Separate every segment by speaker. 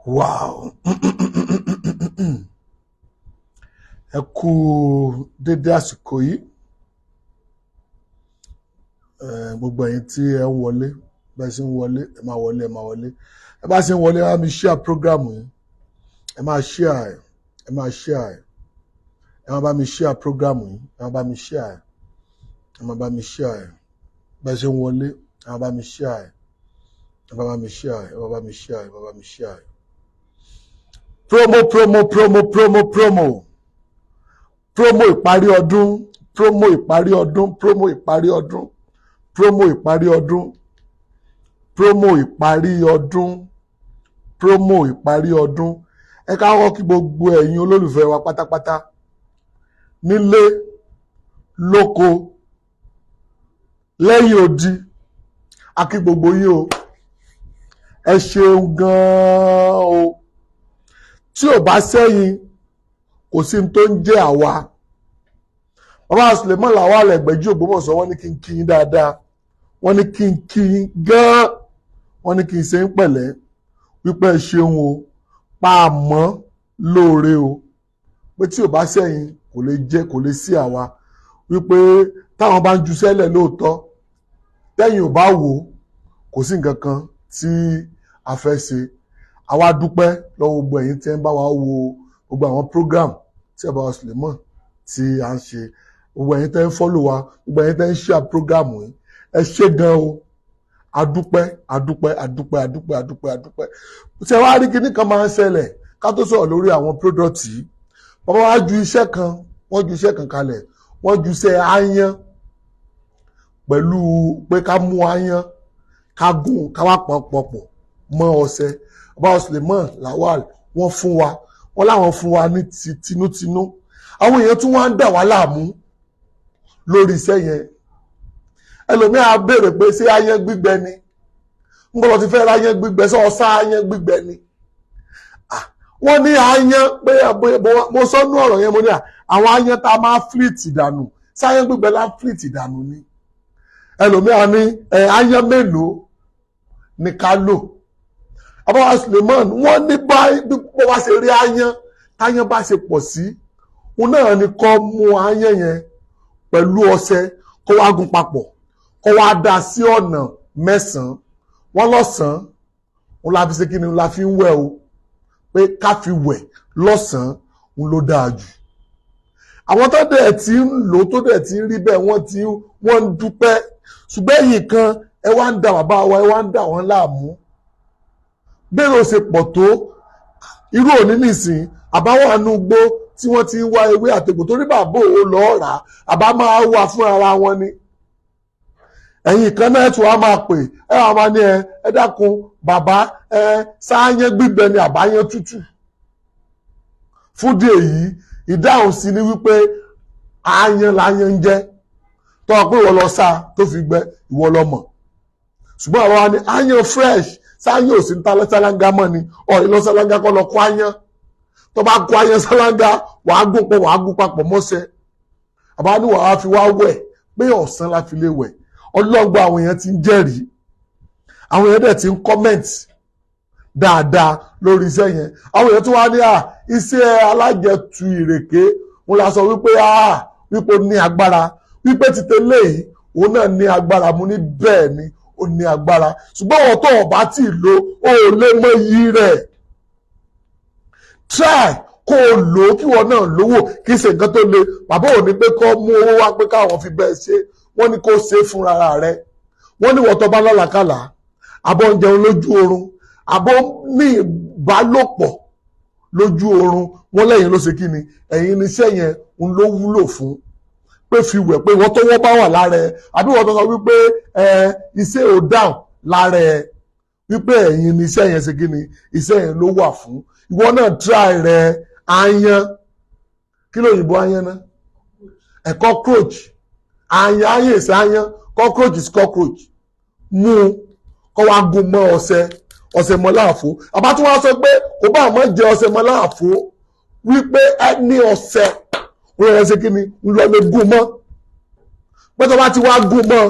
Speaker 1: Wow. Ẹ kú dédé àsìkò yìí. Gbogbo ẹ̀yin tí ẹ ń wọlé, bẹ́ẹ̀ sì ń wọlé, ẹ máa wọlé, ẹ máa wọlé. Ẹ bá sì ń wọlé, ẹ bá mi share program yìí. Ẹ máa share ẹ̀, ẹ máa share ẹ̀. Ẹ máa bá mi share program yìí, ẹ máa bá mi share ẹ̀. Ẹ máa bá mi share ẹ̀. Bẹ́ẹ̀ sì ń wọlé, ẹ máa bá mi share ẹ̀. Ẹ máa bá mi share ẹ̀, ẹ máa bá mi share ẹ̀, ẹ máa bá mi share ẹ̀. Promo ìparí ọdún, promo ìparí ọdún, promo ìparí ọdún, promo ìparí ọdún, promo ìparí ọdún, promo ìparí ọdún. Ẹ káwọ́ kí gbogbo ẹ̀yin olólùfẹ́ wa pátápátá nílé, lóko, lẹ́yìn odi, a kí gbogbo yín o. Ẹ ṣeun gan-an o. Tí ò bá sẹ́yìn, kò sí tó ń jẹ́ àwa. Bàbá Suleiman Lawal Egbeji Ogbomoso wọ́n ní kí n kí yín dáadáa. Wọ́n ní kí n kí yín gan-an. Wọ́n ní kí n ṣe ń pẹ̀lẹ́. Wípé ẹ ṣeun o. Pa àmọ́ lóore o. Pé tí ò bá sẹ́yìn, kò lè jẹ́, kò lè sí àwa. Wípé táwọn bá ń ju sẹ́lẹ̀ lóòótọ́, tẹ́yìn ò bá wò, kò sí nǹkan kan tí a fẹ́ ṣe. Àwa dúpẹ́ lọ́wọ́ gbogbo ẹ̀yin tí ẹ ń bá wa wo gbogbo àwọn program tí Bàbá Suleiman tí a ń ṣe. Gbogbo ẹ̀yin tẹ́ ń follow wa, gbogbo ẹ̀yin tẹ́ ń share program yìí. Ẹ ṣé gan o. Adúpẹ́, adúpẹ́, adúpẹ́, adúpẹ́, adúpẹ́, adúpẹ́. Ṣé wá rí kíní kan máa ń ṣẹlẹ̀ ká tó sọ̀rọ̀ lórí àwọn product yìí. Bàbá wa ju iṣẹ́ kan, wọ́n ju iṣẹ́ kan kalẹ̀. Wọ́n ju iṣẹ́ aáyán pẹ̀lú pé ká mú aáyán, ká gún, ká wá pọ̀pọ̀ mọ́ ọṣẹ. Bàbá Suleiman Lawal wọ́n fún wa. Wọ́n láwọn fún wa ní tinútinú. Àwọn èèyàn tún wá ń dà wá láàmú lórí iṣẹ́ yẹn. Ẹlòmíì á béèrè pé ṣé aáyán gbígbẹ ni? Ń bọ̀ lọ ti fẹ́ ra aáyán gbígbẹ, sọ ọ̀sá aáyán gbígbẹ ni? Wọ́n ní aáyán pé mo sọ́nú ọ̀rọ̀ yẹn, mo ní àwọn aáyán tá a máa flit dànù. Ṣé aáyán gbígbẹ lá flit dànù ni? Ẹlòmíì á ní aáyán mélòó ni ká lò? Bàbá Suleiman wọ́n ní bó bá ṣe rí aáyán, táyán bá ṣe pọ̀ sí, òun náà ni kó mú aáyán yẹn pẹ̀lú ọṣẹ kó wá gún papọ̀, kó wá dá sí ọ̀nà 9. Wọ́n lọ́sàn-án, òun la fi ṣe kí ni, òun la fi ń wẹ̀ o. Pé ká fi wẹ̀ lọ́sàn-án, òun ló dáa jù. Àwọn tó dẹ̀ tí ń lò tó dẹ̀ tí ń rí bẹ́ẹ̀ wọ́n ń dúpẹ́. Ṣùgbọ́n èyí kan ẹ wá ń da bàbá wa, ẹ wá ń dà wọ́n láàmú. Bẹ́ẹ̀ ó ṣe pọ̀ tó irú òní nìsín àbáwọn àánú gbó tí wọ́n ti ń wá ewé àtegbò torí bàbá òun lọ́ọ́ rà á, àbá máa wà fún ara wọn ni. Ẹ̀yin kan náà tí wọ́n máa pè ẹ wà máa ní ẹ dákun bàbá sáyẹn gbígbẹ ni àbáyẹn tútù. Fúdì èyí ìdáhùn sí ni wípé àyàn láyẹn ń jẹ tó ọ pé ìwọ lọ sá tó fi gbẹ ìwọ lọ mọ̀. Ṣùgbọ́n àwọn wa ní àyàn fresh sáyẹn ò sí ń ta sálángá mọ́ ni ọ̀rẹ́ lọ sálángá kọ́ lọ kó àyàn. Tó bá kó àyàn sálángá wàá gún pọ̀ wàá gún papọ̀ mọ́ṣẹ́. Àbá ní wàá fi wá wẹ̀ pé ọ̀sán la fi lè wẹ̀. Ọlọ́gbọ́n àwọn èèyàn ti ń jẹ́rìí. Àwọn èèyàn dẹ̀ ti ń comment dáadáa lórí iṣẹ́ yẹn. Àwọn èèyàn tún wá ní iṣẹ́ alájẹtù ìrèké wọn la sọ wípé wípé ó ní agbára. Wípé ti tẹ́lẹ̀ yìí òun náà ní agbára. Mo ní bẹ́ẹ̀ ni ó ní agbára. Ṣùgbọ́n wọn tó ọ̀bá tí ì lo ó lè mọ iyì rẹ̀. Try kó o lò ó kí wọn náà lówó kí ṣe nǹkan tó le. Bàbá ò ní pé kó mú owó wá pé káwọn fi bẹ́ẹ̀ ṣe. Wọ́n ní kó ṣe fún ara rẹ̀. Wọ́n ní wọ́n tó bá lálàkàlà àbọ̀ ń jẹun lójú oorun àbọ̀ ní ìbálòpọ̀ lójú oorun. Wọ́n lẹ́yìn ló ṣe kí ni ẹ̀yin iṣẹ́ yẹn ń ló wúlò fún. Pé fi wẹ̀ pé wọ́n tó wọ́n bá wà lára ẹ̀ àbí wọ́n tó sọ wípé iṣẹ́ ò dáhùn lára ẹ̀ wípé ẹ̀yin ni iṣẹ́ yẹn ṣe kí ni iṣẹ́ yẹn ló wà fún. Ìwọ náà try rẹ̀ aáyán. Kí ló yìnbọn aáyán náà? Cockroach. Aáyán is aáyán, cockroach is cockroach. Mú kó wá gún mọ́ ọṣẹ mọ́ láàfo. Àbá tí wọ́n sọ pé kò bá àmọ́ jẹ ọṣẹ mọ́ láàfo wípé ẹni ọṣẹ wọ́n yẹn ṣe kí ni ń lọ lè gún mọ́. Pé tó bá ti wá gún mọ́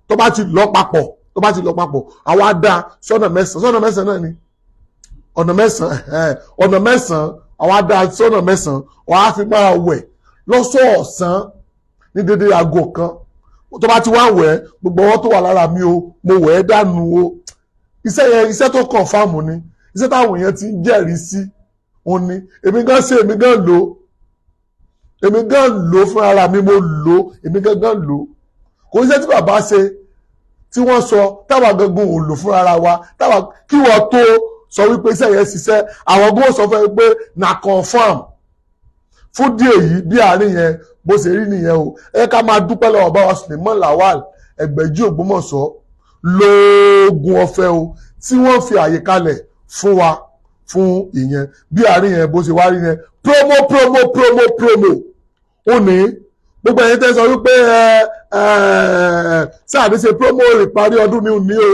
Speaker 1: tó bá ti lọ papọ̀ àwa dá sọ́nà 9 náà ni. ọ̀nà mẹ́sàn-án àwọn adá sọ́nà mẹ́sàn-án wọ́n á fi máa wẹ̀ lọ́sọ̀ọ̀sán ní dédé aago kan tó bá ti wá wẹ̀ gbogbo ọwọ́ tó wà lára mi o mo wẹ̀ ẹ́ dànù o iṣẹ́ yẹn iṣẹ́ tó kọ̀ǹfàmù ni iṣẹ́ táwọn èèyàn ti ń jẹ́rìí sí òun ni èmi gan lò fún ara mi mo lò èmi gan lò kò ní iṣẹ́ tí bàbá ṣe tí wọ́n sọ táwa gangan ò lò fún ara wa táwa kí wọ́n tó sọ wípé iṣẹ́ yẹn ṣiṣẹ́ àwọn gbọ́n sọ fún ẹ pé na confam fún díẹ̀ yìí bí àárín yẹn bó ṣe rí nìyẹn o ẹ ká máa dúpẹ́ lọ́wọ́ bá wa Suleiman Lawal Egbeji Ogbomoso lóògùn ọ̀fẹ́ o tí wọ́n fi àyè kalẹ̀ fún wa fún ìyẹn bí àárín yẹn bó ṣe wá rí yẹn promo ó ní gbogbo ẹ̀yin tẹ́ sọ wípé sáàdì ṣe promo ìparí ọdún ní òní o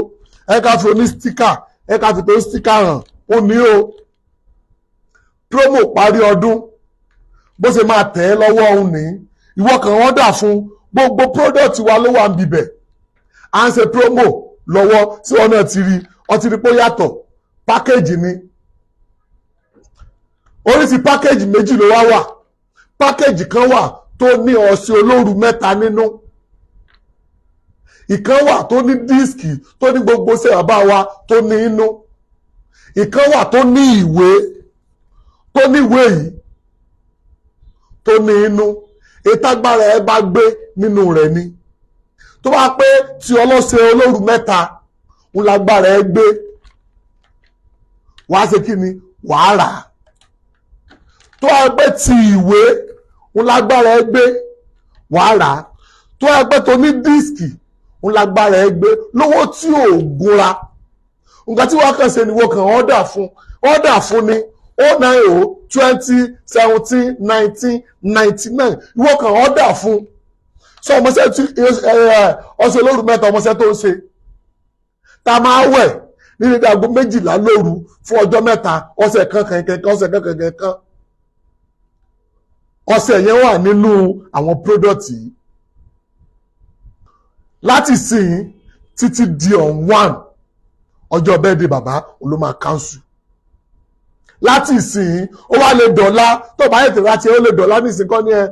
Speaker 1: ẹ ká fi oní stíkà ẹ ká fi tó stíkà hàn ó ní o promo parí ọdún bó ṣe máa tẹ̀ ẹ́ lọ́wọ́ òun ní ìwọ kan wọ́n dà fún gbogbo product wa ló wà ń bibẹ̀ à ń ṣe promo lọ́wọ́ tí wọ́n náà ti rí ọtí rí pé ó yàtọ̀ package ni oríṣi package méjì ló wà package kan wà tó ní ọṣẹ olóru mẹ́ta nínú ìkan wà tó ní díìskì tó ní gbogbo ṣe bàbá wa tó ní inú ìkan wà tó ní ìwé yìí tó ní inú ìtagbára ẹ bá gbé nínú rẹ̀ ni tó bá pé tí ọlọ́ṣẹ olóru mẹ́ta ń lágbára ẹ gbé wàá ṣe kí ni wàá rà á tó bá pé tí ìwé ń lágbára ẹ gbé wàá rà á tó bá pé tó ní díìskì ń lágbára ẹ gbé lówó tí ò gúnra nǹkan tí wọ́n kàn ṣe ni wọ́n kàn ọ́dà fún ni 090-20-17-19-99 ìwọ kan ọ̀dà fún sọ ọmọọṣẹ́ tí ọṣẹ lóru mẹ́ta ọmọọṣẹ́ tó ń ṣe tá a máa wẹ̀ nínú ìdàgbò 12 lóru fún ọjọ́ mẹ́ta ọṣẹ kan ọṣẹ yẹn wà nínú àwọn product yìí láti sìn títí di on 1 ọjọ́ bẹ́ẹ̀dẹ̀ bàbá olóma council láti ìsìn ó wá lè dọ̀la tó bá yẹ̀ tẹ̀lá tiẹ̀ ó lè dọ̀la ní ìsìnkọ́ ní ẹ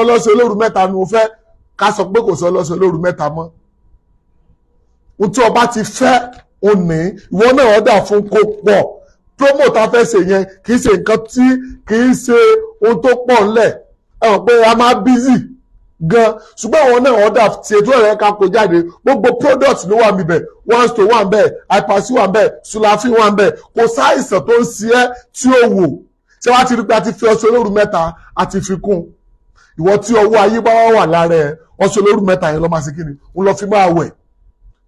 Speaker 1: ọlọ́sẹ̀ olóru mẹ́ta ni mo fẹ́ ká sọ pé kò sí ọlọ́sẹ̀ olóru mẹ́ta mọ́ ohun tí ọba ti fẹ́ òní ìwọ náà ọ̀dà fún kó pọ̀ promo ta fẹ́ ṣe yẹn kì í ṣe nǹkan tí kì í ṣe ohun tó pọ̀ ńlẹ̀ ẹ mọ̀ pé a máa busy gan ṣùgbọ́n àwọn náà ọ̀dà ṣètò ẹ̀rẹ́ ká kó jáde gbogbo product ló wà níbẹ̀ one stone wà níbẹ̀ hypercy wà níbẹ̀ sulafin wà níbẹ̀ kò sáìsàn tó ń ṣe ẹ́ tí ó wò ṣé wàá ti rí pé a ti fi ọṣẹ olóru mẹ́ta a ti fi kún ìwọ tí ọwọ́ ayé bá wà lára ẹ ọṣẹ olóru mẹ́ta yẹn lọ máa ṣe kí ni ń lọ fi máa wẹ̀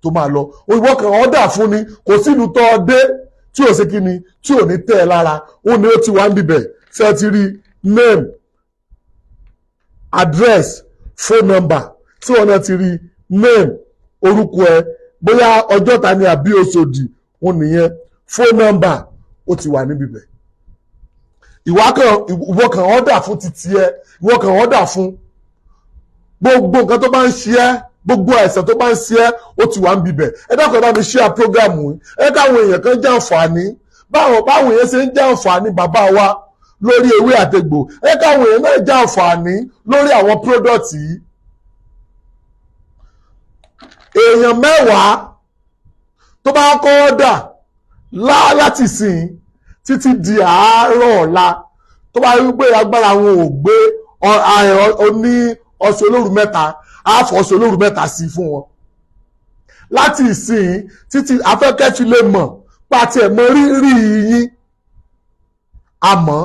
Speaker 1: tó máa lọ òyìnbó kan ọ̀dà fún ni kò sínú tọ́ ọ dé tí ò ṣe kí ni tí ò ní tẹ́ ẹ lára ó ní ó ti wá ń bibẹ̀ ṣé ẹ ti rí name address phone number tí wọn náà ti rí name orúkọ ẹ bóyá Ọjọ́ta ni àbí Òṣòdì òun nìyẹn phone number ó ti wà níbi bẹ̀ ìwọ kan ọ̀dà fún títí ẹ ìwọ kan ọ̀dà fún gbogbo nǹkan tó bá ń ṣe ẹ́ gbogbo àìsàn tó bá ń ṣe ẹ́ ó ti wà níbi bẹ̀ ẹ dákun ẹ bá mi share program yìí ẹ káwọn èèyàn kan jẹ àǹfààní báwọn èèyàn ṣe ń jẹ àǹfààní bàbá wa lórí ewé àtegbò ẹ káwọn èèyàn náà jẹ àǹfààní lórí àwọn product yìí èèyàn 10 tó bá kọ́ ọ́dà láti sìn títí di àárọ̀ ọ̀la tó bá rí pé agbára wọn ò gbé oní ọṣẹ olóru mẹ́ta àfọ̀ ọṣẹ olóru mẹ́ta sí fún wọn láti ìsìn títí afẹ́kẹ́ fi lè mọ̀ pàtì ẹ̀mọ́ rírì yín àmọ́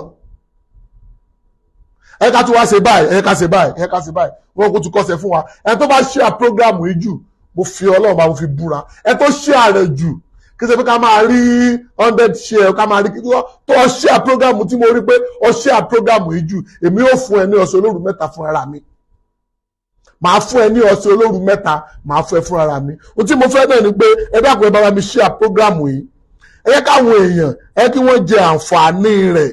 Speaker 1: ẹ ká tún wá ṣe báyìí ẹ ká ṣe báyìí wọn kò tún kọ́sẹ̀ fún wa ẹ tó bá share program yìí jù mo fi Ọlọ́run bá mo fi búra ẹ tó share rẹ̀ jù kí ṣe pé ká máa rí 100 share ká máa rí kí tó share program tí mo rí pé ó share program yìí jù èmi ò fún ẹ ní ọṣẹ olóru mẹ́ta fún ara mi màá fún ẹ ní ọṣẹ olóru mẹ́ta màá fún ẹ fún ara mi ohun tí mo fẹ́ náà ni pé ẹ dákun ẹ bá mi share program yìí ẹ yẹ káwọn èèyàn ẹ kí wọ́n jẹ àǹfààní rẹ̀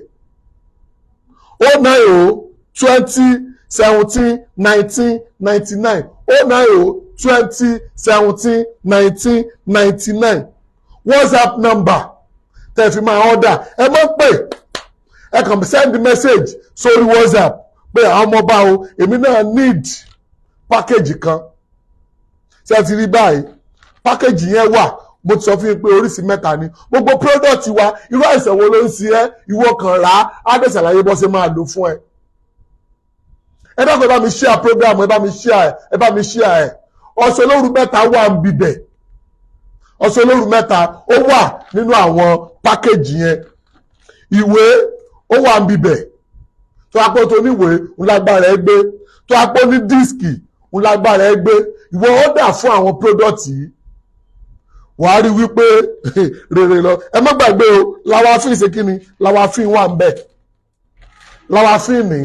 Speaker 1: 090-20-17-19-99 090-20-17-19-99 WhatsApp number tẹ́ fi máa order ẹ mọ́ pè ẹ kàn send message sórí WhatsApp pé àwọn ọmọ bá o èmi náà need package kan ṣé ẹ ti rí báyìí package yẹn wà mo ti sọ fún yín pé oríṣi mẹ́ta ni gbogbo product wa irú àìsàn wo ló ń ṣe ẹ́ ìwọ kan rà á á dẹ̀ ṣàlàyé bó ṣe máa lò fún ẹ. ẹ dákun ẹ bá mi share program ẹ bá mi share ẹ bá mi share ẹ ọ̀sẹ̀ olóru mẹ́ta wà ń bibẹ̀ ọ̀sẹ̀ olóru mẹ́ta ó wà nínú àwọn package yẹn ìwé ó wà ń bibẹ̀ tó apó tó níwèé ń lágbára ẹ gbé tó apó ní díìskì ń lágbára ẹ gbé ìwọ order fún àwọn product yìí wàá rí wípé rere lọ ẹ má gbàgbé o lawafin ṣe kíni lawafin wà ń bẹ lawafin ní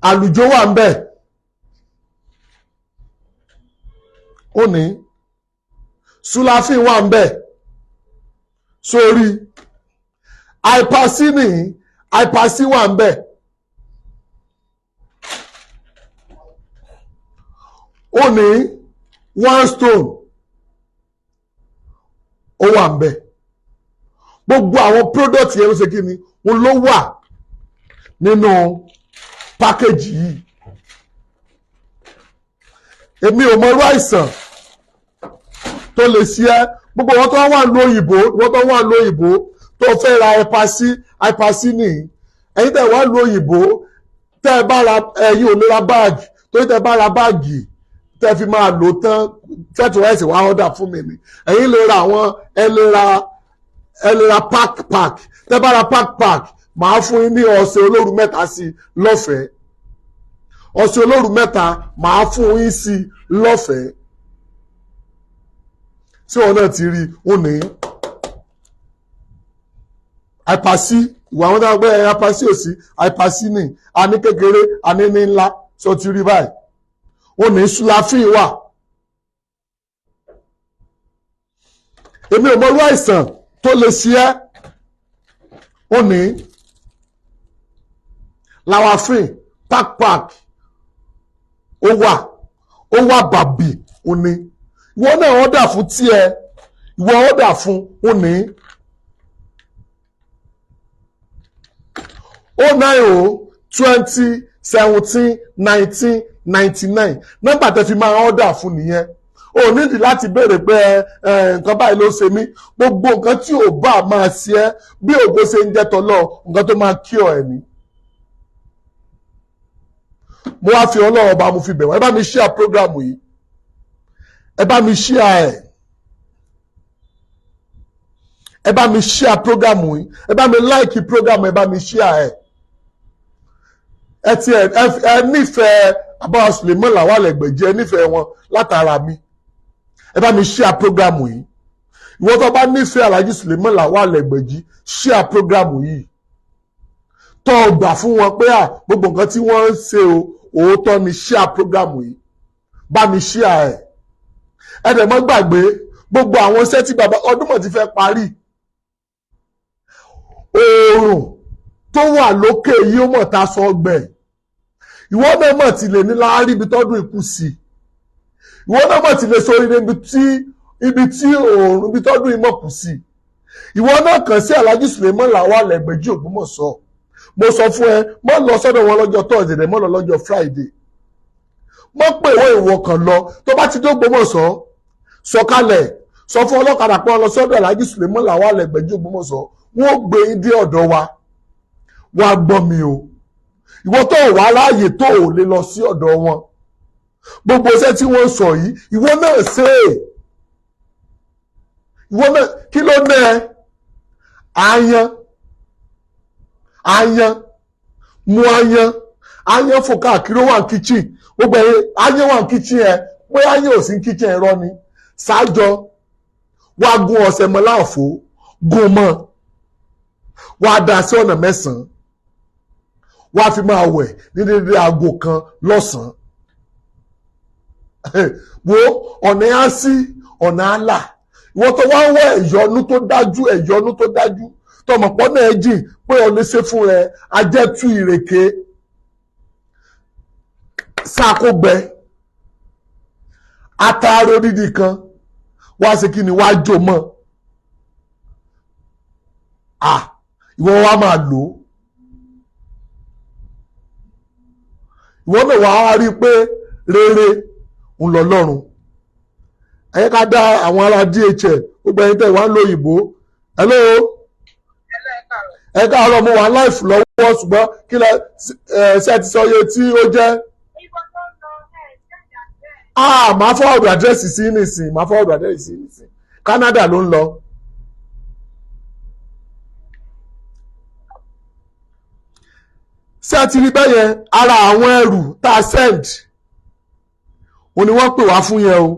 Speaker 1: àlùjọ wà ń bẹ ó ní sulafin wà ń bẹ sórí àìpàsí ní àìpàsí wà ń bẹ ó ní one stone ó wà ń bẹ gbogbo àwọn product yẹn ló ṣe kí ni wọn ló wà nínú package yìí èmi ò mọ irú àìsàn tó lè ṣe ẹ́ gbogbo wọn tó wà lóyìnbó wọn tó wà lóyìnbó tó fẹ́ ra àìpàsí nìyí ẹ̀yin tẹ́ wà lóyìnbó tẹ́ ẹ bá ra ẹ̀yin ò lè ra báàgì tó tẹ́ bá ra báàgì tẹ́ fi máa lò tán tẹ́tù ẹ̀sì wá ọ́dà fún mi ni ẹ̀yin lè ra àwọn ẹ lè ra pack tẹ́ bá ra pack màá fún yín ní ọ̀sẹ̀ olóru mẹ́ta sí lọ́fẹ̀ẹ́ ọ̀sẹ̀ olóru mẹ́ta màá fún yín sí lọ́fẹ̀ẹ́ tí wọn náà ti rí òun ní àìpàsí ìwà àwọn táwọn gbé àìpàsí òsì àìpàsí ní àní kékeré àní ní ńlá sọ ti rí báyìí ó ní sulafin wà èmi ò mọ irú àìsàn tó lè ṣe ẹ́ ó ní lawafin pack ó wà bàbí ó ní ìwọ náà ọ̀dà fún tiẹ̀ ìwọ ọ̀dà fún ó ní 09020171999 nọ́mbà tẹ́ fi máa ọ̀dà fún nìyẹn o nídìí láti béèrè pé nǹkan báyìí ló ṣe mí gbogbo nǹkan tí ò bá máa ṣe ẹ́ bí ògo ṣe ń jẹ́ tọ́lọ́ nǹkan tó máa kí ọ ẹ̀ ní. mo wá fi ọlọ́run ọba mo fi bẹ̀ wọ́n ẹ bá mi share program yìí ẹ bá mi share ẹ̀ ẹ bá mi share program yìí ẹ bá mi like program ẹ bá mi share ẹ̀ ẹ nífẹ̀ẹ́ Àbáwá Suleiman Lawal Egbeji ẹ nífẹ̀ẹ́ wọn látara mi ẹ bá mi share program yìí ìwọ tó bá nífẹ̀ẹ́ Alhaji Suleiman Lawal Egbeji share program yìí tó gbà fún wọn pé gbogbo nǹkan tí wọ́n ń ṣe òótọ́ ni share program yìí bá mi share ẹ̀ ẹ dẹ̀ mọ́ gbàgbé gbogbo àwọn iṣẹ́ tí bàbá ọdún mọ̀ ti fẹ́ parí oòrùn tó wà lókè yìí ó mọ̀ ta sọ ọgbẹ́ ìwọ náà mọ̀ ti lè ní láárí ibi tọ́dún ikú sí ìwọ náà mọ̀ ti lè sórí ibi tí oòrùn ibi tọ́dún imọ̀ kù sí ìwọ náà kàn sí Alhaji Suleiman Lawal Egbeji Ògbómọ̀ṣọ́ mo sọ fún ẹ mọ́ lọ sọ́dọ̀ wọn lọ́jọ́ Thursday mọ́ lọ lọ́jọ́ Friday mọ́ pé ìwọ kan lọ tó bá ti dé Ògbómọ̀ṣọ́ sọ̀kalẹ̀ sọ fún ọlọ́kadà pé lọ sọ́dọ̀ Alhaji Suleiman Lawal Egbeji Ògbómọ̀ṣọ́ wọ́n gbé yín dé ọ̀dọ̀ wa wá gbọ́ mi o ìwọ tó wà láàyè tó ò lè lọ sí ọ̀dọ̀ wọn gbogbo iṣẹ́ tí wọ́n sọ yìí ìwọ náà ṣe é ìwọ náà kí ló ná ẹ ayan mú ayan fò káàkiri ó wà ní kitchen gbogbo ẹ ayan wà ní kitchen ẹ pé ayan ò sí ní kitchen ẹ rọ ni ṣáájọ wá gún ọ̀sẹ̀ mọ́ láàfo gún mọ́ wá dá sí ọ̀nà mẹ́sàn-án wá fi máa wẹ̀ ní dédé aago kan lọ́sàn-án wo ọ̀nà á sí ọ̀nà á là ìwọ́n tó wá ń wọ ẹ̀yọ́nú tó dájú tọmọ̀pọ̀ náà jìn pé ọ lè ṣe fún rẹ ajẹ́tú ìrèké ṣàkógbẹ àtàrà odidi kan wá sí kí ni wá jò mọ́ ìwọ wa máa lò ó, ìwọ náà wàá rí i pé rere ń lọ lọ́run. ẹ ká dá àwọn ará DHL gbogbo ẹ̀yin tẹ́ wà ń lo òyìnbó. hello ẹ káàárọ̀, mo wà láìfù lọ́wọ́ ṣùgbọ́n kí lẹ ṣe ti sọ iye tí ó jẹ́. Màá fọwọ́dù àdírẹ́sì sí nìsín, màá fọwọ́dù àdírẹ́sì sí nìsín. Canada ló ń lọ. ṣé ẹ ti rí bẹ́ẹ̀ yẹn, ara àwọn ẹrù tá a send òun ni wọ́n pè wá fún yẹn o.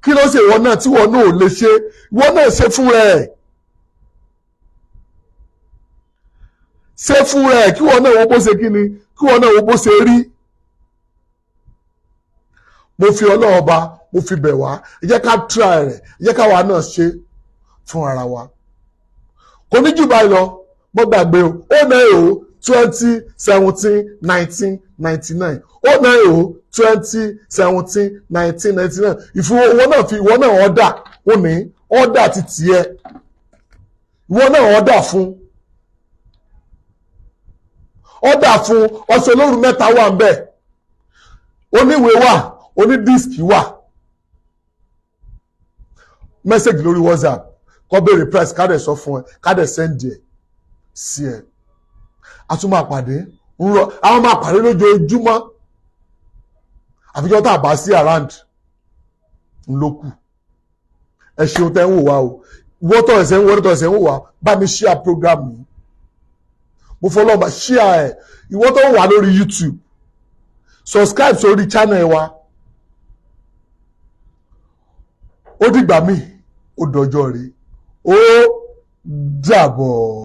Speaker 1: kí ló ṣe ìwọ náà tí ìwọ náà ò lè ṣe, ìwọ náà ṣe fún rẹ̀, ṣe fún rẹ̀ kí ìwọ náà wo bó ṣe kí ni, kí ìwọ náà wo bó ṣe rí. mo fi Ọlọ́run ọba mo fi bẹ̀ wá, ẹ jẹ́ ká try rẹ̀, ẹ jẹ́ káwa náà ṣe fún ara wa. kò ní jù báyìí lọ, mo gbàgbé o 09020171999 09020171999 ìfowó náà fi ìwọ náà ọ̀dà ó ní ọ̀dà ti tiẹ̀, ìwọ náà ọ̀dà fún ọṣẹ olóru mẹ́ta wà ń bẹ̀, oníwèé wà, onídíìskì wà. mẹ́sẹ̀gì lórí WhatsApp kọ́ béèrè price ká dẹ̀ sọ fún ẹ, ká dẹ̀ sẹ́ndì ẹ̀ sí ẹ. a tún máa pàdé àwọn máa pàdé lójoojúmọ́ àfijọ́ tá a bá sí around ńlọ́kù. ẹ ṣeun tẹ́ ń wò wá o, wọ́tọ̀ ẹ̀sẹ̀ ń wò wá, bá mi share program yìí, mo fọlọ́ bá share ẹ̀. ìwọ tó ń wà lórí YouTube subscribe sórí channel wa. ó dìgbà míì ó dọjọ́ rí, ó dàbọ̀.